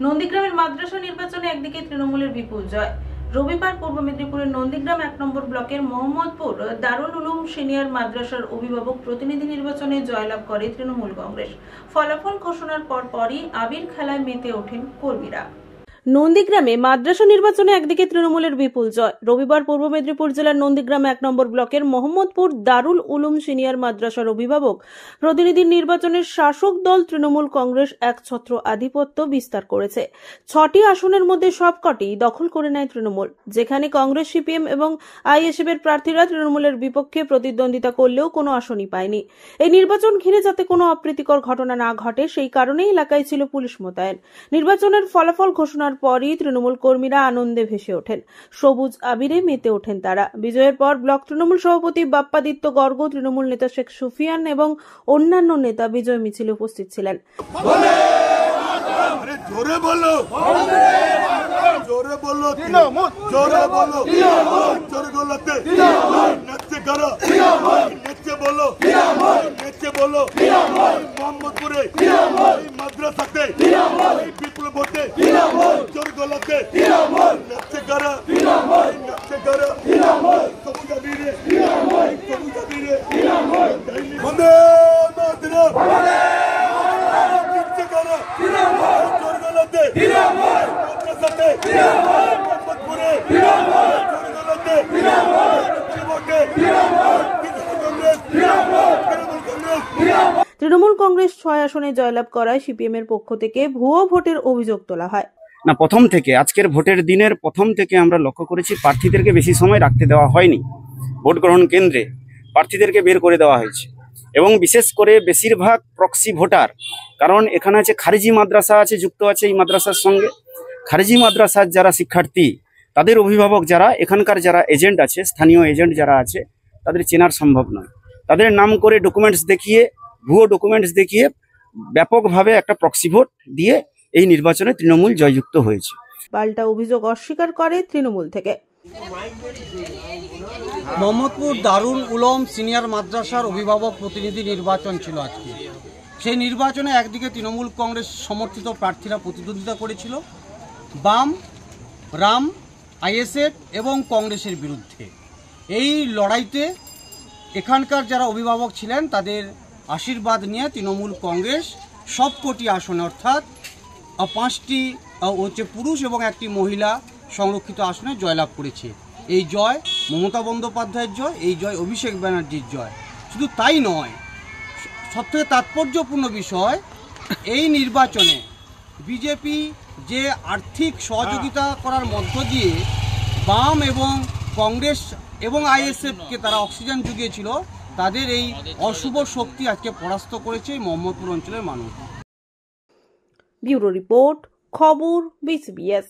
নন্দীগ্রামের মাদ্রাসা নির্বাচনে একদিকে তৃণমূলের বিপুল জয়। রবিবার পূর্ব মেদিনীপুরের নন্দীগ্রাম ১ নম্বর ব্লকের মোহাম্মদপুর দারুল উলুম সিনিয়র মাদ্রাসার অভিভাবক প্রতিনিধি নির্বাচনে জয়লাভ করে তৃণমূল কংগ্রেস। ফলাফল ঘোষণার পরপরই আবির খেলায় মেতে ওঠেন কর্মীরা। নন্দীগ্রামে মাদ্রাসা নির্বাচনে একদিকে তৃণমূলের বিপুল জয়। রবিবার পূর্ব মেদিনীপুর জেলার নন্দীগ্রাম ১ নম্বর ব্লকের মোহাম্মদপুর দারুল উলুম সিনিয়র মাদ্রাসার অভিভাবক প্রতিনিধির নির্বাচনের শাসক দল তৃণমূল কংগ্রেস একছত্র আধিপত্য বিস্তার করেছে। ৬টি আসনের মধ্যে সবকটি দখল করে নেয় তৃণমূল, যেখানে কংগ্রেস, সিপিএম এবং আইএসএফ এর প্রার্থীরা তৃণমূলের বিপক্ষে প্রতিদ্বন্দ্বিতা করলেও কোনো আসনই পায়নি। এই নির্বাচন ঘিরে যাতে কোনো অপ্রীতিকর ঘটনা না ঘটে সেই কারণেই এলাকায় ছিল পুলিশ মোতায়েন। নির্বাচনের ফলাফল ঘোষণার পরই তৃণমূল কর্মীরা আনন্দে ভেসে ওঠেন, সবুজ আবিরে মেতে ওঠেন তারা। বিজয়ের পর ব্লক তৃণমূল সভাপতি বাপ্পাদিত্য গর্গ, তৃণমূল নেতা শেখ সুফিয়ান এবং অন্যান্য নেতা বিজয় মিছিলে উপস্থিত ছিলেন। তৃণমূল কংগ্রেস ৬ আসনে জয়লাভ করায় সিপিএম এর পক্ষ থেকে ভুয়ো ভোটের অভিযোগ তোলা হয়। না, প্রথম থেকে আজকের ভোটের দিনের প্রথম থেকে আমরা লক্ষ্য করেছি প্রার্থীদেরকে বেশি সময় রাখতে দেওয়া হয়নি। ভোট গ্রহণ কেন্দ্রে প্রার্থীদেরকে বের করে দেওয়া হয়েছে এবং বিশেষ করে বেশিরভাগ প্রক্সি ভোটার, কারণ এখানে আছে খারিজি মাদ্রাসা আছে, যুক্ত আছে এই মাদ্রাসার সঙ্গে। খারিজি মাদ্রাসার যারা শিক্ষার্থী, তাদের অভিভাবক যারা, এখানকার যারা এজেন্ট আছে, স্থানীয় এজেন্ট যারা আছে, তাদের চেনার সম্ভব নয়। তাদের নাম করে ডকুমেন্টস দেখিয়ে, ভুয়ো ডকুমেন্টস দেখিয়ে ব্যাপকভাবে একটা প্রক্সি ভোট দিয়ে এই নির্বাচনে তৃণমূল জয়যুক্ত হয়েছে। পাল্টা অভিযোগ অস্বীকার করে তৃণমূল থেকে। মোহাম্মদপুর দারুল উলুম সিনিয়র মাদ্রাসার অভিভাবক প্রতিনিধি নির্বাচন ছিল আজকে। সেই নির্বাচনে একদিকে তৃণমূল কংগ্রেস সমর্থিত প্রার্থীরা প্রতিদ্বন্দ্বিতা করেছিল বাম, রাম, আইএসএফ এবং কংগ্রেসের বিরুদ্ধে। এই লড়াইতে এখানকার যারা অভিভাবক ছিলেন তাদের আশীর্বাদ নিয়ে তৃণমূল কংগ্রেস সবকটি আসনে, অর্থাৎ ৫টি পুরুষ এবং 1টি মহিলা সংরক্ষিত আসনে জয়লাভ করেছে। এই জয় মমতা বন্দ্যোপাধ্যায়ের জয়, এই জয় অভিষেক ব্যানার্জির জয়। শুধু তাই নয়, সবথেকে তাৎপর্যপূর্ণ বিষয়, এই নির্বাচনে বিজেপি যে আর্থিক সহযোগিতা করার মধ্য দিয়ে বাম এবং কংগ্রেস এবং আইএসএফকে তারা অক্সিজেন জুগিয়েছিল, তাদের এই অশুভ শক্তি আজকে পরাস্ত করেছে মোহাম্মদপুর অঞ্চলের মানুষ। ব্যুরো রিপোর্ট, খবর, বিসিবিএস।